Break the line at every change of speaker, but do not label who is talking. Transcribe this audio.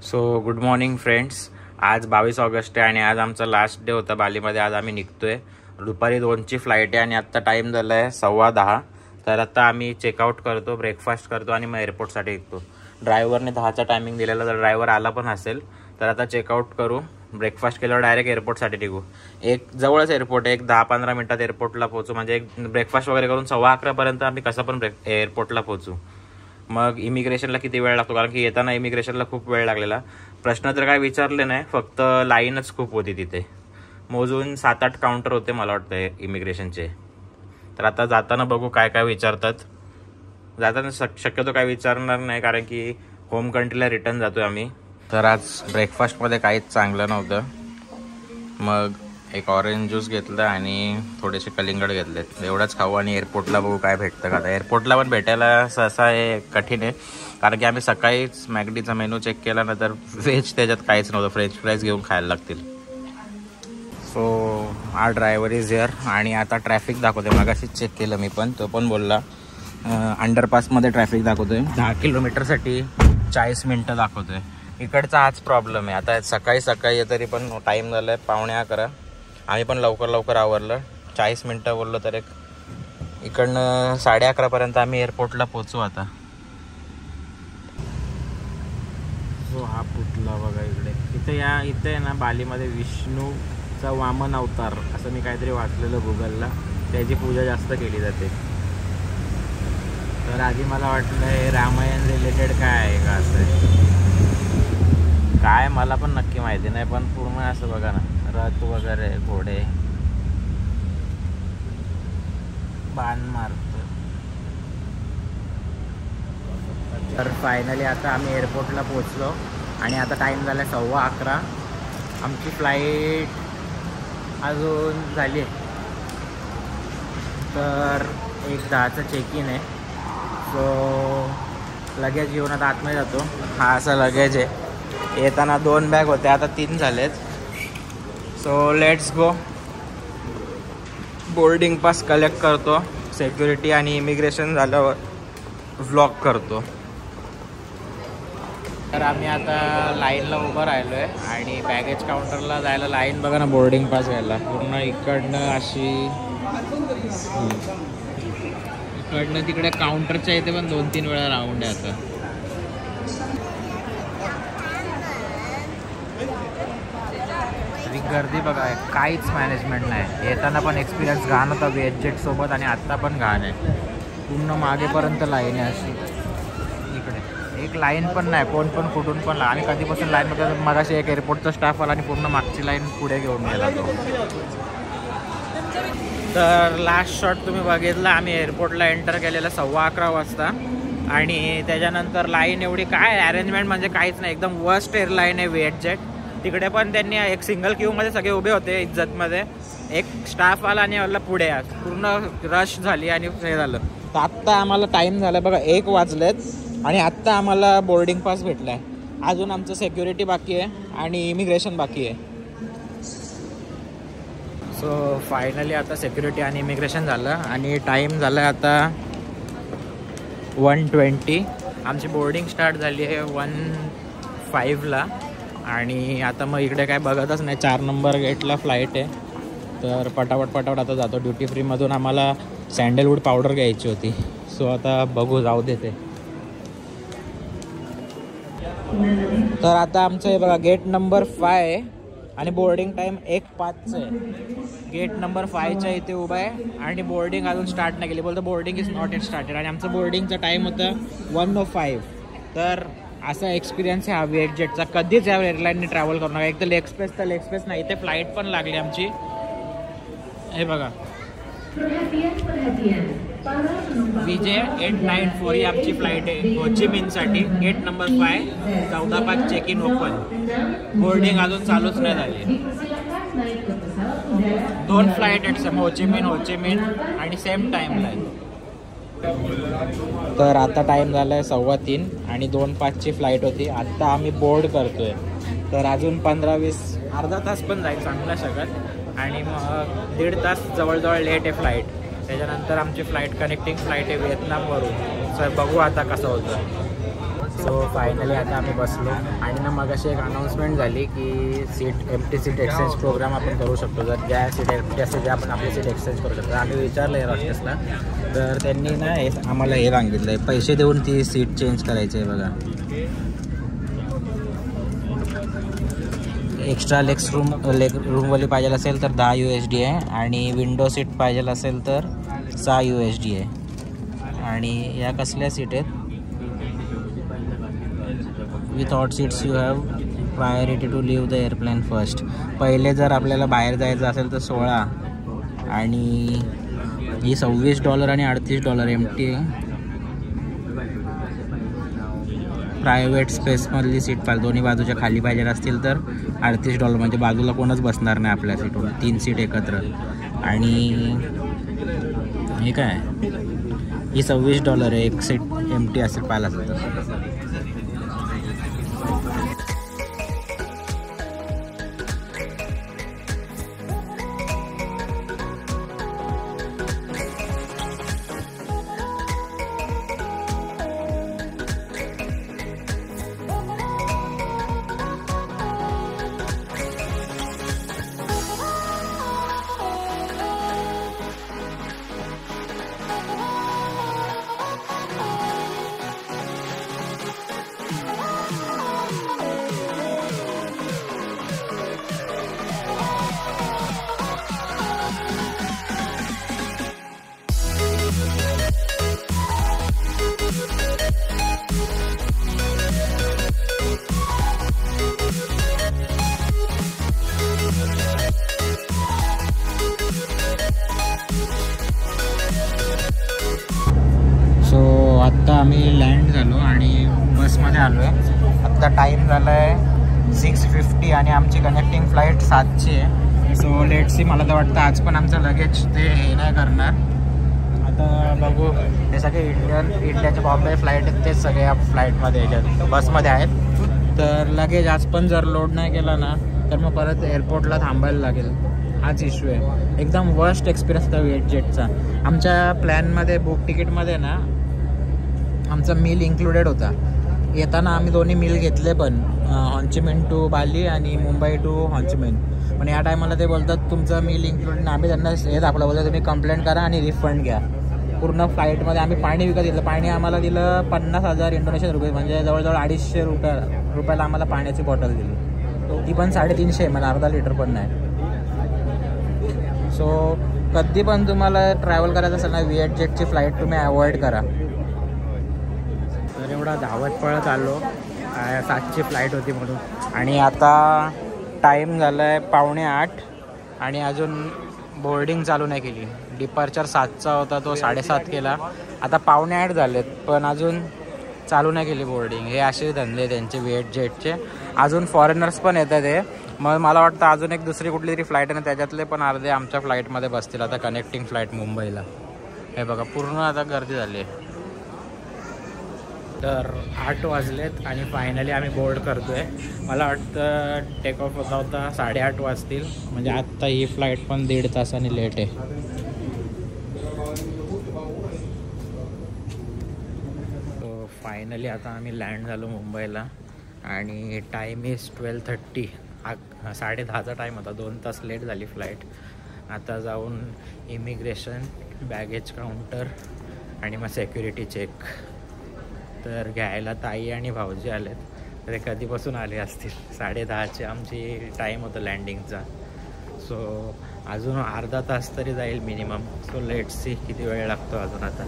So good morning friends. आज 22 August आहे आणि आज आमचा लास्ट डे होता बालीमध्ये. आज आम्ही निघतोय. दुपारी 2ची फ्लाईट आहे आणि आत्ता टाईम झाला आहे 10:15. तर आता आम्ही चेकआउट करतो, ब्रेकफास्ट करतो आणि मग एअरपोर्टसाठी निघतो. ड्रायव्हरने 10चा टायमिंग दिलेला, तर ड्रायव्हर आला पण असेल. तर आता चेकआउट करू, ब्रेकफास्ट केल्यावर डायरेक्ट एअरपोर्टसाठी निघू. एक जवळच एअरपोर्ट आहे, एक 10-15 मिनिटात एअरपोर्टला पोहोचू. म्हणजे एक ब्रेकफास्ट वगैरे करून 11:15पर्यंत आम्ही कसं पण एअरपोर्टला पोहोचू. मग इमिग्रेशनला किती वेळ लागतो, कारण की येताना इमिग्रेशनला खूप वेळ लागलेला. प्रश्न तर काय विचारले नाही, फक्त लाईनच खूप होती तिथे. मोजून 7-8 काउंटर होते मला वाटतं इमिग्रेशनचे. तर आता जाताना बघू काय काय विचारतात. जाताना शक्यतो काय विचारणार नाही, कारण की होम कंट्रीला रिटर्न जातो आहे आम्ही. तर आज ब्रेकफास्टमध्ये काहीच चांगलं नव्हतं. मग एक ऑरेंज ज्यूस घेतलं आणि थोडेसे कलिंगड घेतलेत. एवढंच खाऊ आणि एअरपोर्टला बघू काय भेटतं का. एअरपोर्टला पण भेटायला सहसा हे कठीण आहे, कारण की आम्ही सकाळीच मॅकडीचा मेनू चेक केला ना, तर व्हेज त्याच्यात काहीच नव्हतं. फ्रेंच फ्राईज घेऊन खायला लागतील. सो हा ड्रायव्हर इज हिअर आणि आता ट्रॅफिक दाखवतोय. मगाशी चेक केलं मी पण, तो पण बोलला अंडरपासमध्ये ट्रॅफिक दाखवतोय. 10 किलोमीटरसाठी 40 मिनटं दाखवतोय. इकडचा हाच प्रॉब्लेम आहे. आता सकाळी तरी पण टाईम झाला आहे 11:15. आम्ही पण लवकर आवरलं. 40 मिनटं बोललो तर एक इकडनं 11:30पर्यंत आम्ही एअरपोर्टला पोचू. आता जो हा पुतला बघा इकडे, इथे आहे ना बालीमध्ये विष्णूचा वामन अवतार असं मी काहीतरी वाचलेलं गुगलला. त्याची पूजा जास्त केली जाते. तर आधी मला वाटलं हे रामायण रिलेटेड काय आहे का, असं काय मला पण नक्की माहिती नाही. पण पूर्ण असं बघा ना, रथ वगैरे, घोडे, बाण मारतो. तर फायनली आता आम्ही एअरपोर्टला पोचलो आणि आता टाईम झाला 11:15. आमची फ्लाईट अजून झाली आहे. तर 1:10चं चेक इन आहे. सो लगेज घेऊन आता आतमध्ये जातो. हा असा लगेज आहे. येताना 2 बॅग होते, आता 3 झालेत. So let's go. Boarding pass collect करतो, सिक्युरिटी आणि इमिग्रेशन झाल्यावर व्लॉग करतो. तर आम्ही आता लाईनला उभं राहिलो आहे आणि बॅगेज काउंटरला जायला लाईन बघा ना, बोर्डिंग पास घ्यायला. पूर्ण इकडनं अशी, इकडनं तिकडे काउंटरच्या इथे पण 2-3 वेळा राऊंड आहे. आता गर्दी बघा, काहीच मॅनेजमेंट नाही. येताना पण एक्सपिरियन्स घाण होता वेजजेट सोबत आणि आत्ता पण घाण आहे. पूर्ण मागेपर्यंत लाईन आहे अशी. इकडे एक लाईन पण नाही, कोण पण कुठून पण. आणि कधीपासून लाईन होतं, मगाशी एक एअरपोर्टचा स्टाफ आला आणि पूर्ण मागची लाईन पुढे घेऊन गेला तो. तर लास्ट शॉट तुम्ही बघितला. आम्ही एअरपोर्टला एंटर केलेलं 11:15 वाजता आणि त्याच्यानंतर लाईन एवढी काय अरेंजमेंट म्हणजे काहीच नाही. एकदम वर्स्ट एअरलाईन आहे वेटजेट. तिकडे पण त्यांनी एक सिंगल क्यूमध्ये सगळे उभे होते इज्जतमध्ये. एक स्टाफ आला आणि आला पुढे. पूर्ण रश झाली आणि हे झालं. तर आत्ता आम्हाला टाईम झाला बघा, 1 वाजलेत आणि आत्ता आम्हाला बोर्डिंग पास भेटला आहे. अजून आमचं सिक्युरिटी बाकी आहे आणि इमिग्रेशन बाकी आहे. सो फायनली आता सिक्युरिटी आणि इमिग्रेशन झालं आणि टाईम झाला आहे आता 1:20. आमची बोर्डिंग स्टार्ट झाली आहे 1:05ला आणि आता मग इकडे काय बघतच नाही. 4 नंबर गेटला फ्लाईट आहे. तर पटापट आता जातो. ड्युटी फ्रीमधून आम्हाला सँडलवूड पावडर घ्यायची होती. सो आता बघू, जाऊ देते. तर आता आमचं हे बघा गेट नंबर 5 आहे आणि बोर्डिंग टाईम 1:05 आहे. गेट नंबर 5च्या इथे उभा आहे आणि बोर्डिंग अजून स्टार्ट नाही केली. बोलतो boarding is not at started आणि आमचं बोर्डिंगचा टाईम होता 1:05. तर असा एक्सपिरियन्स आहे हा वेटजेटचा. कधीच या एअरलाईनने ट्रॅव्हल करू नका. एक तर लेग स्पेस नाही, इथे फ्लाईट पण लागली आमची. हे बघा, विजय 894 ही आमची फ्लाईट आहे होचिमिनसाठी. Gate number 5 14:05 check in open. Boarding अजून चालूच नाही झाली. 2 फ्लाईट आहेत, होचिमिन आणि सेम टाईमला आहे. तर आता टाईम झाला आहे 3:15 आणि 2:05ची फ्लाईट होती. आत्ता आम्ही बोर्ड करतोय. तर अजून 15-20 अर्धा तास पण जाईल चांगला सगळं आणि मग 1.5 तास जवळजवळ लेट आहे फ्लाईट. त्याच्यानंतर आमची फ्लाईट कनेक्टिंग फ्लाईट आहे व्हिएतनामवरून. सर बघू आता कसं होतं. सो फायनली आता आम्ही बसलो आणि ना मग अशी एक अनाऊन्समेंट झाली की एम्प्टी सीट एक्सचेंज प्रोग्राम आपण करू शकतो. जर ज्या सीट एम्प्टी असेल त्या आपण आपली सीट एक्सचेंज करू शकतो. आम्ही विचारलं एअर हॉस्टेसला, तर त्यांनी ना आम्हाला हे सांगितलं आहे पैसे देऊन ती सीट चेंज करायची आहे. बघा, एक्स्ट्रा रूमवाली पाहिजे असेल तर 10 USD आहे आणि विंडो सीट पाहिजे असेल तर 6 USD आहे. आणि या कसल्या सीट आहेत? With hot seats you have priority to leave the airplane first. पहिले जर आपल्याला बाहेर जायचं असेल तर 16 आणि ही $26 आणि $38 एम्प्टी प्रायव्हेट स्पेसमधली सीट पाहिजे. दोन्ही बाजूच्या खाली पाहिजे असतील तर $38 म्हणजे बाजूला कोणच बसणार नाही आपल्या सीटवर. 3 सीट एकत्र. आणि हे काय, ही $26 आहे एक सीट एम्प्टी असेल पाहिला असेल तर. आत्ता आम्ही लँड झालो आणि बसमध्ये आलो आहे. आत्ता टाईम झाला आहे 6:50 आणि आमची कनेक्टिंग फ्लाईट 7ची आहे. So let see. मला तर वाटतं आज पण आमचं लगेज ते हे नाही करणार. आता बघू. ते सगळे इंडियाचे बॉम्बे फ्लाईट आहेत तेच सगळे या फ्लाईटमध्ये याच्यात बसमध्ये आहेत. तर लगेज आज पण जर लोड नाही केला ना तर मग परत एअरपोर्टला थांबायला लागेल. हाच इश्यू आहे. एकदम वर्स्ट एक्सपिरियन्स होता वेटजेटचा. आमच्या प्लॅनमध्ये तिकीटमध्ये ना आमचा मील इन्क्लुडेड होता. येताना आम्ही दोन्ही मील घेतले पण, हॉन्चिमिन टू बाली आणि मुंबई टू हॉन्चिमिन. पण या टायमाला ते बोलतात तुमचं मील इन्क्लुडेड. आम्ही त्यांना हे दाखवलं, बोलतात तुम्ही कंप्लेंट करा आणि रिफंड घ्या. पूर्ण फ्लाईटमध्ये आम्ही पाणी विकत घेतलं. पाणी आम्हाला दिलं 50,000 इंडोनेशियन रुपये, म्हणजे जवळजवळ $250 रुपयाला आम्हाला पाण्याची बॉटल दिली. ती पण 350 म्हणजे अर्धा लिटर पण नाही. सो कधी पण तुम्हाला ट्रॅव्हल करायचं असेल ना विएटजेटची फ्लाईट तुम्ही अवॉइड करा. तर एवढा धावत पळत आलो. 7ची फ्लाईट होती म्हणून. आणि आता टाईम झाला आहे 7:45 आणि अजून बोर्डिंग चालू नाही केली. डिपार्चर 7चा होता तो 7:30 केला. आता 7:45 झालेत पण अजून चालू नाही केली बोर्डिंग. हे असे धंदे त्यांचे विएटजेटचे. अजून फॉरेनर्स पण येतात ते. मग मला वाटतं अजून एक दुसरी कुठली तरी फ्लाईट आहे ना त्याच्यातले पण अर्धे आमच्या फ्लाईटमध्ये बसतील आता कनेक्टिंग फ्लाईट मुंबईला. हे बघा पूर्ण आता गर्दी झाली आहे. तर 8 वाजलेत आणि फायनली आम्ही बोर्ड करतो आहे. मला वाटतं टेक ऑफ होता 8:30 वाजतील. म्हणजे आत्ता ही फ्लाईट पण 1.5 तासांनी लेट आहे. सो फायनली आता आम्ही लँड झालो मुंबईला आणि टाईम इज 12:30. 10:30चा टाईम होता. 2 तास लेट झाली फ्लाईट. आता जाऊन इमिग्रेशन, बॅगेज काउंटर आणि मग सेक्युरिटी चेक. तर घ्यायला ताई आणि भाऊजी आलेत. ते कधीपासून आले असतील. 10:30ची आमची टाईम होतं लँडिंगचा. सो अजून अर्धा तास तरी जाईल मिनिमम. सो लेट्स सी किती वेळ लागतो अजून आता.